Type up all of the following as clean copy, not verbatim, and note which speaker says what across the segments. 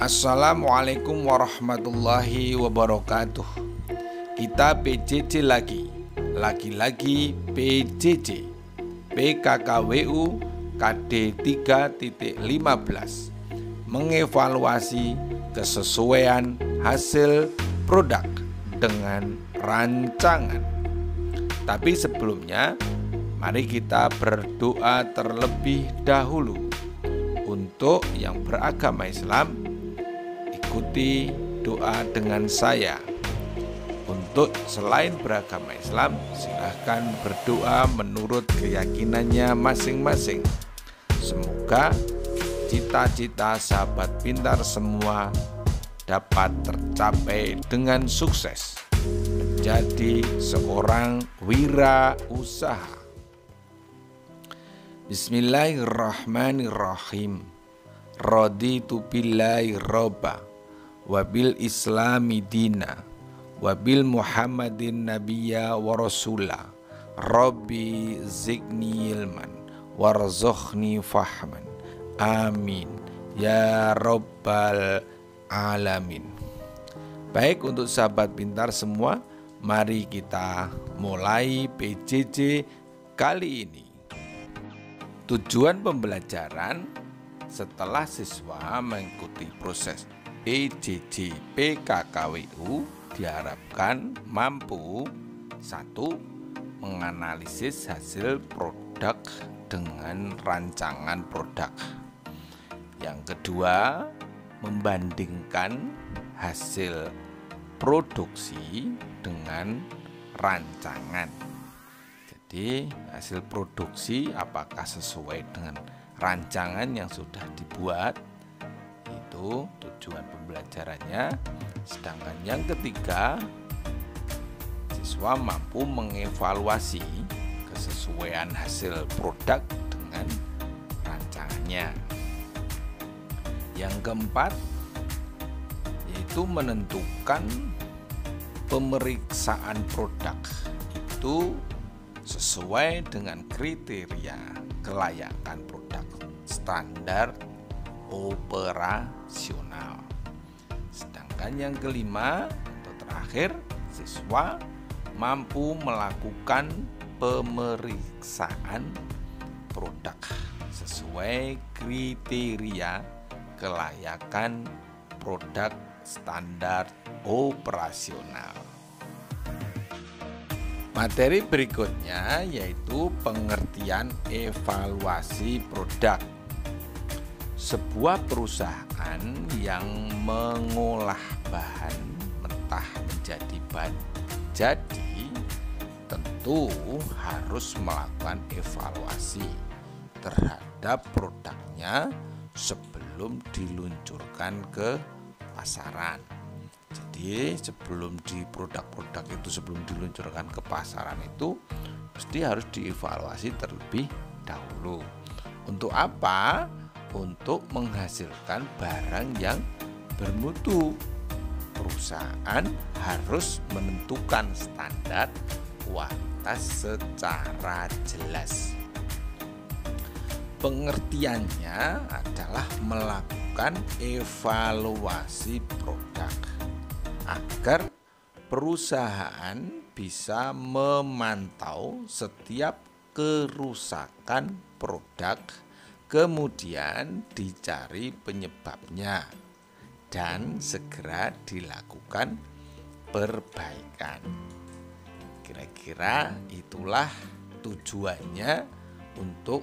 Speaker 1: Assalamualaikum warahmatullahi wabarakatuh. Kita PJJ lagi PJJ PKKWU KD 3.15 mengevaluasi kesesuaian hasil produk dengan rancangan. Tapi sebelumnya, mari kita berdoa terlebih dahulu. Untuk yang beragama Islam, ikuti doa dengan saya. Untuk selain beragama Islam, silahkan berdoa menurut keyakinannya masing-masing. Semoga cita-cita sahabat pintar semua dapat tercapai dengan sukses menjadi seorang wirausaha. Bismillahirrahmanirrahim. Raditu billahi robba wabil islami dina wabil muhammadin nabiyya wa rasula. Rabbi zidni ilman warzuqni fahman. Amin ya rabbal alamin. Baik, untuk sahabat pintar semua, mari kita mulai PJJ kali ini. Tujuan pembelajaran setelah siswa mengikuti proses PJJ PKKWU diharapkan mampu: 1. Menganalisis hasil produk dengan rancangan produk. Yang kedua, membandingkan hasil produksi dengan rancangan. Jadi hasil produksi apakah sesuai dengan rancangan yang sudah dibuat, itu tujuan pembelajarannya. Sedangkan yang ketiga, siswa mampu mengevaluasi kesesuaian hasil produk dengan rancangannya. Yang keempat, yaitu menentukan pemeriksaan produk itu sesuai dengan kriteria kelayakan produk standar operasional. Sedangkan yang kelima atau terakhir, siswa mampu melakukan pemeriksaan produk sesuai kriteria kelayakan produk standar operasional. Materi berikutnya yaitu pengertian evaluasi produk. Sebuah perusahaan yang mengolah bahan mentah menjadi bahan jadi tentu harus melakukan evaluasi terhadap produknya sebelum diluncurkan ke pasaran. Jadi sebelum produk-produk itu sebelum diluncurkan ke pasaran itu mesti harus dievaluasi terlebih dahulu. Untuk apa? Untuk menghasilkan barang yang bermutu. Perusahaan harus menentukan standar kualitas secara jelas. Pengertiannya adalah melakukan evaluasi produk agar perusahaan bisa memantau setiap kerusakan produk, kemudian dicari penyebabnya dan segera dilakukan perbaikan. Kira-kira itulah tujuannya untuk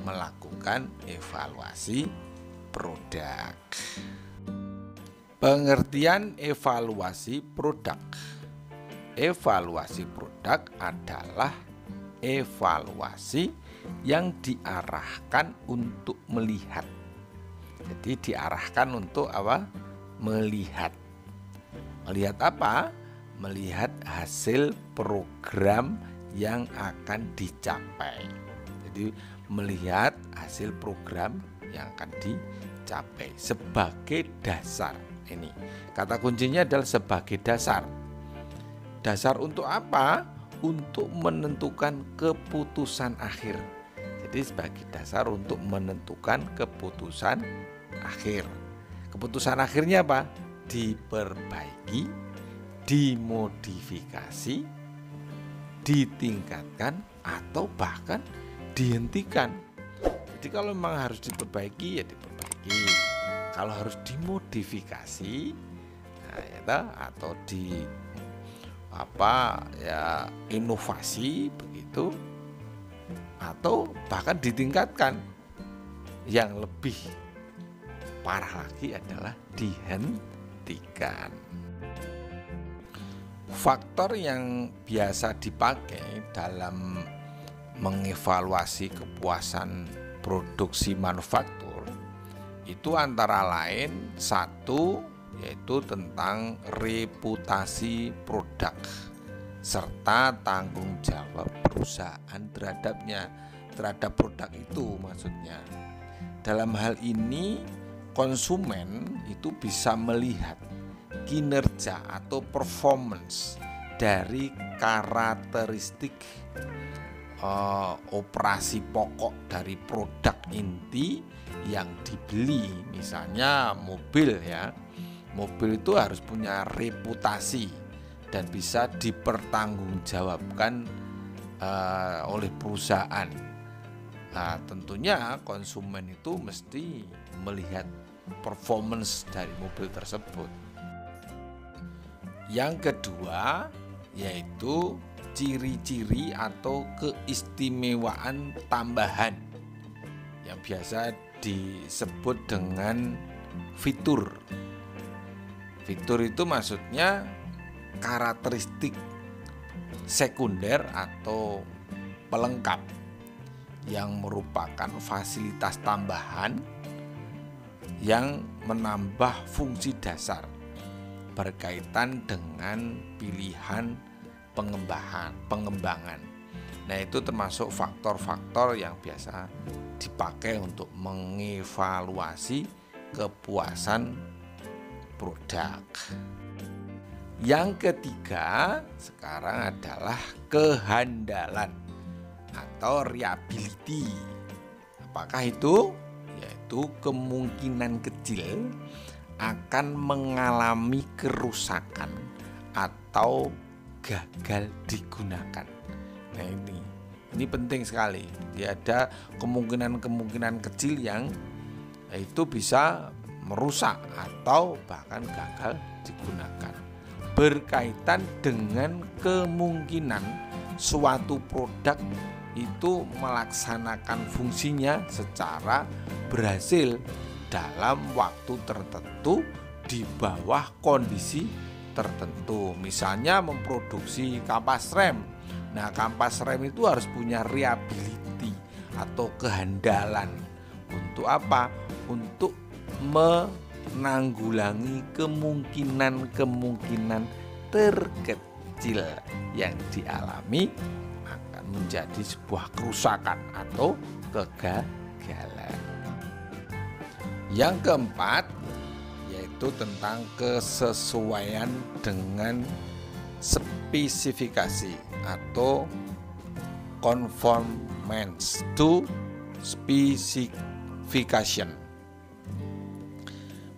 Speaker 1: melakukan evaluasi produk. Pengertian evaluasi produk. Evaluasi produk adalah evaluasi yang diarahkan untuk melihat. Jadi diarahkan untuk apa? Melihat. Melihat apa? Melihat hasil program yang akan dicapai. Jadi melihat hasil program yang akan dicapai sebagai dasar. Ini kata kuncinya adalah sebagai dasar. Dasar untuk apa? Untuk menentukan keputusan akhir. Jadi sebagai dasar untuk menentukan keputusan akhir. keputusan akhirnya apa? Diperbaiki, dimodifikasi, ditingkatkan, atau bahkan dihentikan. Jadi kalau memang harus diperbaiki ya diperbaiki. Kalau harus dimodifikasi, nah, ya, atau inovasi begitu, atau bahkan ditingkatkan. Yang lebih parah lagi adalah dihentikan. Faktor yang biasa dipakai dalam mengevaluasi kepuasan produksi manufaktur itu antara lain satu, yaitu tentang reputasi produk serta tanggung jawab perusahaan terhadap produk itu maksudnya. Dalam hal ini konsumen itu bisa melihat kinerja atau performance dari karakteristik operasi pokok dari produk inti yang dibeli. Misalnya mobil ya, mobil itu harus punya reputasi dan bisa dipertanggungjawabkan oleh perusahaan. Nah, tentunya konsumen itu mesti melihat performance dari mobil tersebut. Yang kedua yaitu ciri-ciri atau keistimewaan tambahan yang biasa disebut dengan fitur. Fitur itu maksudnya karakteristik sekunder atau pelengkap yang merupakan fasilitas tambahan yang menambah fungsi dasar berkaitan dengan pilihan pengembangan. Nah, itu termasuk faktor-faktor yang biasa dipakai untuk mengevaluasi kepuasan produk. Yang ketiga sekarang adalah kehandalan atau reliability. Apakah itu? Yaitu kemungkinan kecil akan mengalami kerusakan atau gagal digunakan. Nah, ini penting sekali. Jadi ada kemungkinan kecil yang itu bisa merusak atau bahkan gagal digunakan. Berkaitan dengan kemungkinan suatu produk itu melaksanakan fungsinya secara berhasil dalam waktu tertentu di bawah kondisi tertentu. Misalnya memproduksi kampas rem. Nah, kampas rem itu harus punya reliability atau kehandalan. Untuk apa? Untuk menanggulangi kemungkinan terkecil yang dialami akan menjadi sebuah kerusakan atau kegagalan. Yang keempat yaitu tentang kesesuaian dengan spesifikasi atau conformance to specification.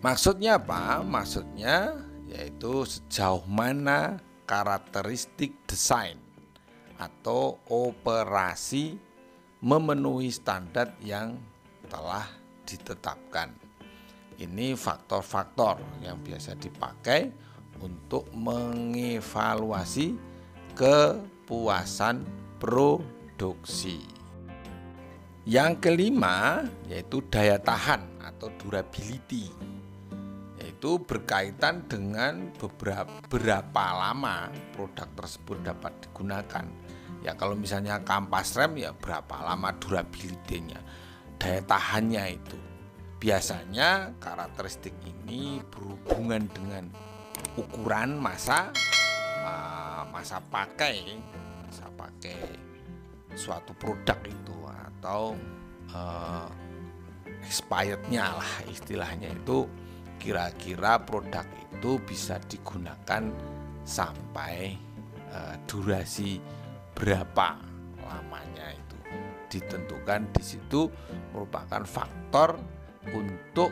Speaker 1: Maksudnya apa? Maksudnya yaitu sejauh mana karakteristik desain atau operasi memenuhi standar yang telah ditetapkan. Ini faktor-faktor yang biasa dipakai untuk mengevaluasi kepuasan produksi. Yang kelima yaitu daya tahan atau durability. Yaitu berkaitan dengan berapa lama produk tersebut dapat digunakan. Ya, kalau misalnya kampas rem ya berapa lama durability-nya, daya tahannya itu. Biasanya karakteristik ini berhubungan dengan ukuran masa pakai suatu produk itu atau expirednya lah istilahnya, itu kira-kira produk itu bisa digunakan sampai durasi berapa lamanya, itu ditentukan di situ, merupakan faktor untuk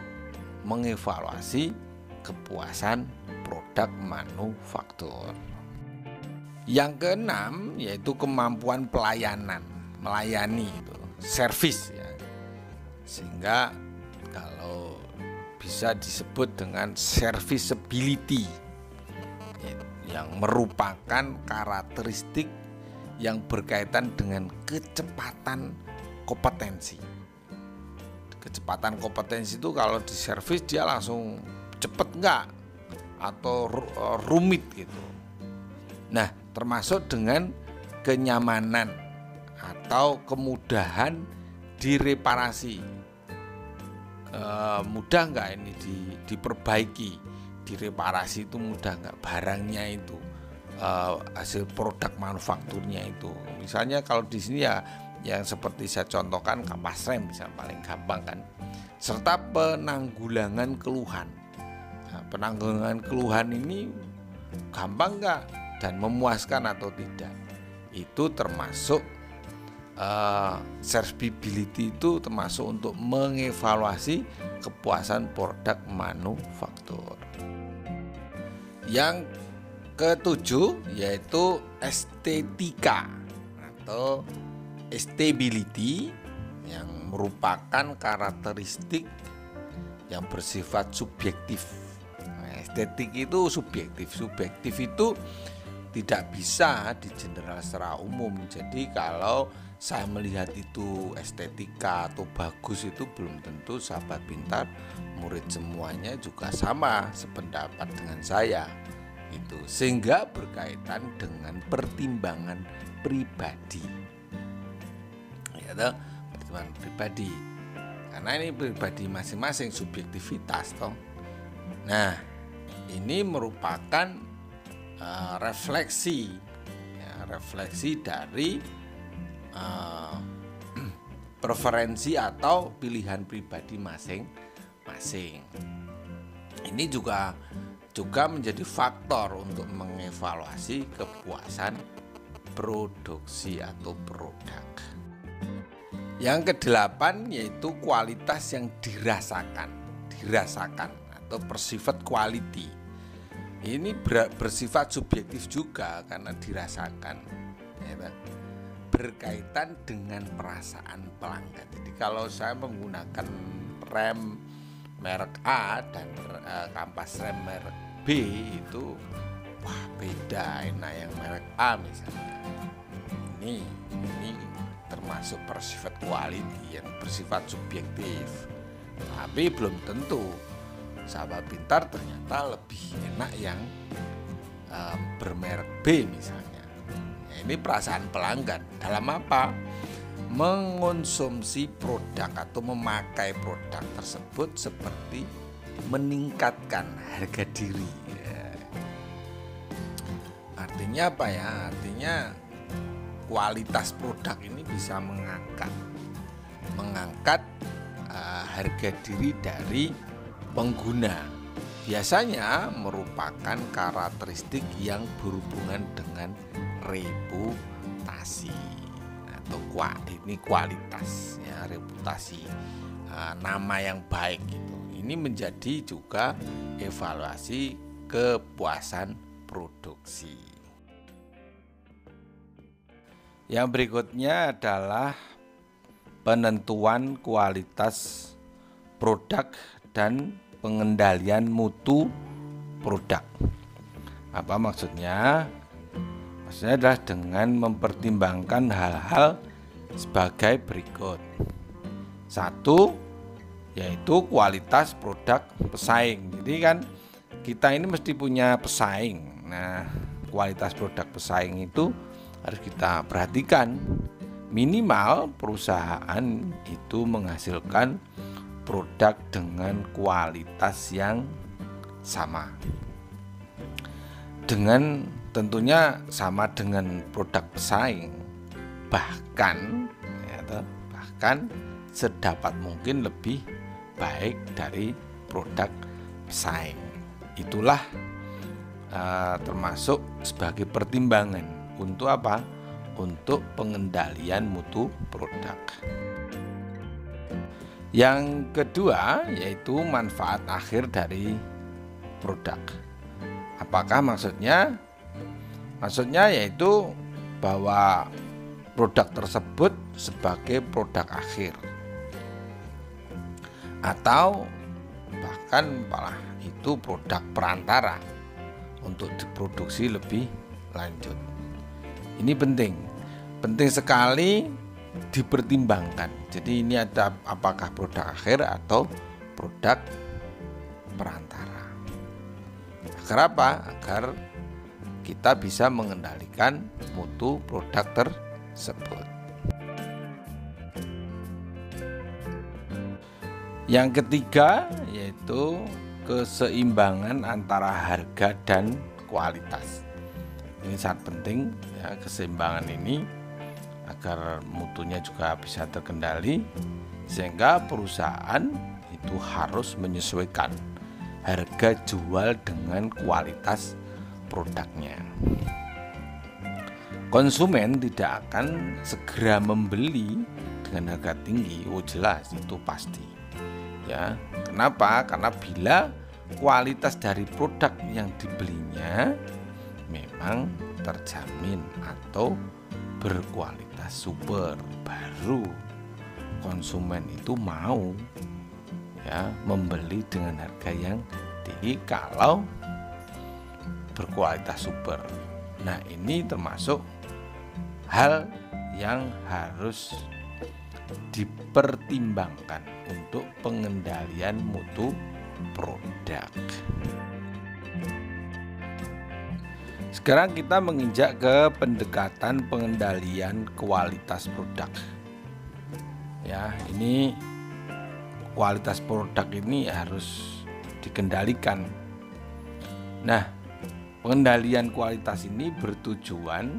Speaker 1: mengevaluasi kepuasan produk manufaktur. Yang keenam yaitu kemampuan pelayanan, melayani itu, servis ya. Sehingga kalau bisa disebut dengan serviceability, yang merupakan karakteristik yang berkaitan dengan kecepatan kompetensi. Kecepatan kompetensi itu kalau di servis dia langsung cepet enggak atau rumit gitu. Nah, termasuk dengan kenyamanan atau kemudahan direparasi. Mudah enggak ini diperbaiki, direparasi itu mudah enggak barangnya itu, hasil produk manufakturnya itu. Misalnya kalau di sini ya yang seperti saya contohkan kampas rem bisa paling gampang kan, serta penanggulangan keluhan. Nah, penanggulangan keluhan ini gampang nggak dan memuaskan atau tidak, itu termasuk serviceability, itu termasuk untuk mengevaluasi kepuasan produk manufaktur. Yang ketujuh yaitu estetika atau stability, yang merupakan karakteristik yang bersifat subjektif. Nah, estetik itu subjektif. Subjektif itu tidak bisa digeneral secara umum. Jadi kalau saya melihat itu estetika atau bagus, itu belum tentu sahabat pintar murid semuanya juga sama sependapat dengan saya. Itu sehingga berkaitan dengan pertimbangan pribadi. Pertimbangan pribadi, karena ini pribadi masing-masing, subjektivitas toh. Nah, ini merupakan refleksi dari preferensi atau pilihan pribadi masing-masing. Ini juga menjadi faktor untuk mengevaluasi kepuasan produksi atau produk. Yang kedelapan yaitu kualitas yang dirasakan atau perceived quality. Ini bersifat subjektif juga karena dirasakan, ya, berkaitan dengan perasaan pelanggan. Jadi kalau saya menggunakan rem merek A dan kampas rem merek B itu, wah beda, enak yang merek A misalnya. Ini termasuk perceived quality yang bersifat subjektif. Tapi belum tentu sahabat pintar ternyata lebih enak yang bermerek B misalnya. Nah, ini perasaan pelanggan dalam apa? Mengonsumsi produk atau memakai produk tersebut seperti meningkatkan harga diri. Ya. Artinya apa ya? Artinya kualitas produk ini bisa mengangkat harga diri dari pengguna. Biasanya merupakan karakteristik yang berhubungan dengan reputasi atau ini kualitas ya, reputasi, nama yang baik gitu. Ini menjadi juga evaluasi kepuasan produksi. Yang berikutnya adalah penentuan kualitas produk dan pengendalian mutu produk. Apa maksudnya? Maksudnya adalah dengan mempertimbangkan hal-hal sebagai berikut. Satu, yaitu kualitas produk pesaing. Jadi kan kita ini mesti punya pesaing. Nah, kualitas produk pesaing itu harus kita perhatikan. Minimal perusahaan itu menghasilkan produk dengan kualitas yang sama, dengan tentunya sama dengan produk pesaing, bahkan sedapat mungkin lebih baik dari produk pesaing. Itulah termasuk sebagai pertimbangan untuk apa? Untuk pengendalian mutu produk. Yang kedua yaitu manfaat akhir dari produk. Apakah maksudnya? Maksudnya yaitu bahwa produk tersebut sebagai produk akhir, atau bahkan malah itu produk perantara untuk diproduksi lebih lanjut. Ini penting sekali dipertimbangkan. Jadi ini ada apakah produk akhir atau produk perantara. Agar apa? Agar kita bisa mengendalikan mutu produk tersebut. Yang ketiga yaitu keseimbangan antara harga dan kualitas. Ini sangat penting ya, keseimbangan ini agar mutunya juga bisa terkendali, sehingga perusahaan itu harus menyesuaikan harga jual dengan kualitas produknya. Konsumen tidak akan segera membeli dengan harga tinggi, jelas itu pasti. Ya, kenapa? Karena bila kualitas dari produk yang dibelinya memang terjamin atau berkualitas super, baru konsumen itu mau ya membeli dengan harga yang tinggi kalau berkualitas super. Nah, ini termasuk hal yang harus dipertimbangkan untuk pengendalian mutu produk. Sekarang kita menginjak ke pendekatan pengendalian kualitas produk. Ya, ini kualitas produk ini harus dikendalikan. Nah, pengendalian kualitas ini bertujuan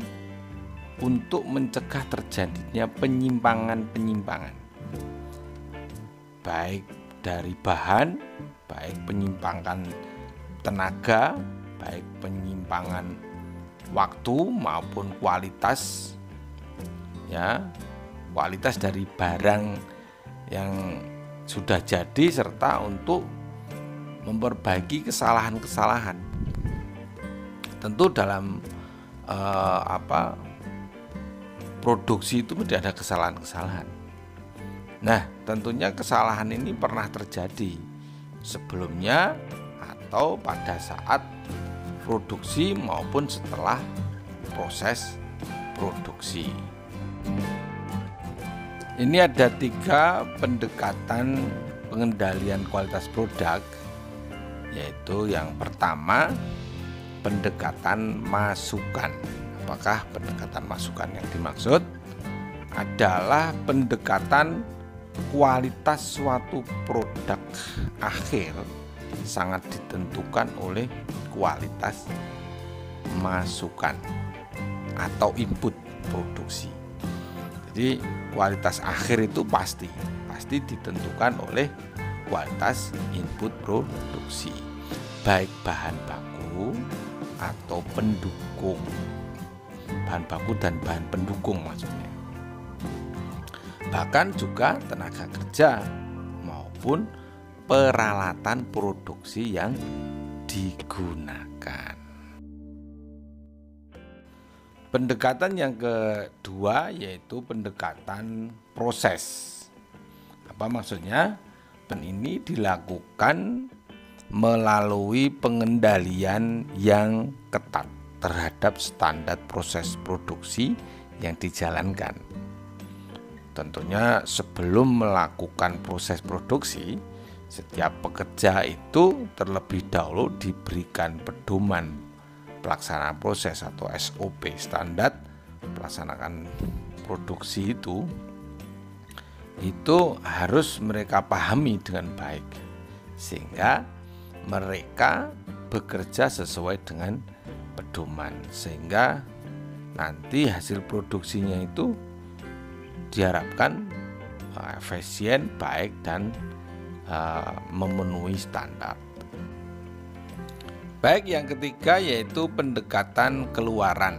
Speaker 1: untuk mencegah terjadinya penyimpangan-penyimpangan, baik dari bahan, baik penyimpangan tenaga, baik penyimpangan waktu maupun kualitas, ya, kualitas dari barang yang sudah jadi, serta untuk memperbaiki kesalahan-kesalahan. Tentu dalam produksi itu tidak ada kesalahan-kesalahan. Nah, tentunya kesalahan ini pernah terjadi sebelumnya atau pada saat produksi maupun setelah proses produksi. Ini ada 3 pendekatan pengendalian kualitas produk, yaitu yang pertama pendekatan masukan. Apakah pendekatan masukan yang dimaksud? Adalah pendekatan kualitas suatu produk akhir sangat ditentukan oleh kualitas masukan atau input produksi. Jadi kualitas akhir itu pasti ditentukan oleh kualitas input produksi, baik bahan baku atau pendukung. Bahan baku dan bahan pendukung maksudnya. Bahkan juga tenaga kerja maupun peralatan produksi yang digunakan. Pendekatan yang kedua yaitu pendekatan proses. Apa maksudnya? Ini dilakukan melalui pengendalian yang ketat terhadap standar proses produksi yang dijalankan. Tentunya sebelum melakukan proses produksi, setiap pekerja itu terlebih dahulu diberikan pedoman pelaksanaan proses atau SOP, standar pelaksanaan produksi itu harus mereka pahami dengan baik, sehingga mereka bekerja sesuai dengan pedoman, sehingga nanti hasil produksinya itu diharapkan efisien, baik, dan memenuhi standar. Baik, yang ketiga yaitu pendekatan keluaran.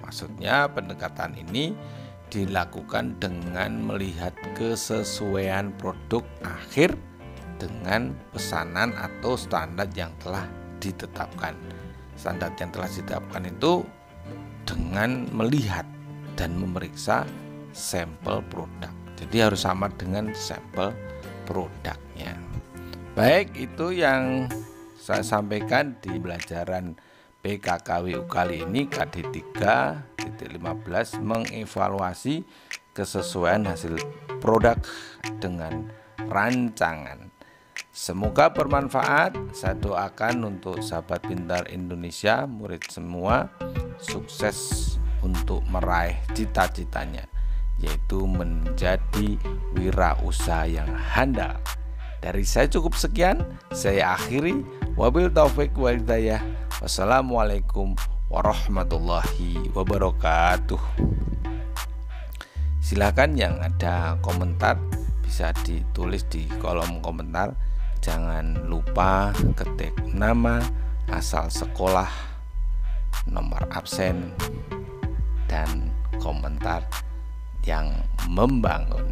Speaker 1: Maksudnya pendekatan ini dilakukan dengan melihat kesesuaian produk akhir dengan pesanan atau standar yang telah ditetapkan. Standar yang telah ditetapkan itu dengan melihat dan memeriksa sampel produk. Jadi harus sama dengan sampel produknya. Baik, itu yang saya sampaikan di pelajaran PKKWU kali ini, KD 3.15, mengevaluasi kesesuaian hasil produk dengan rancangan. Semoga bermanfaat. Saya doakan untuk sahabat pintar Indonesia, murid semua, sukses untuk meraih cita-citanya, yaitu menjadi wirausaha yang handal. Dari saya cukup sekian, saya akhiri. Wabil taufik wal hidayah. Wassalamualaikum warahmatullahi wabarakatuh. Silakan yang ada komentar bisa ditulis di kolom komentar. Jangan lupa ketik nama, asal sekolah, nomor absen, dan komentar yang membangun.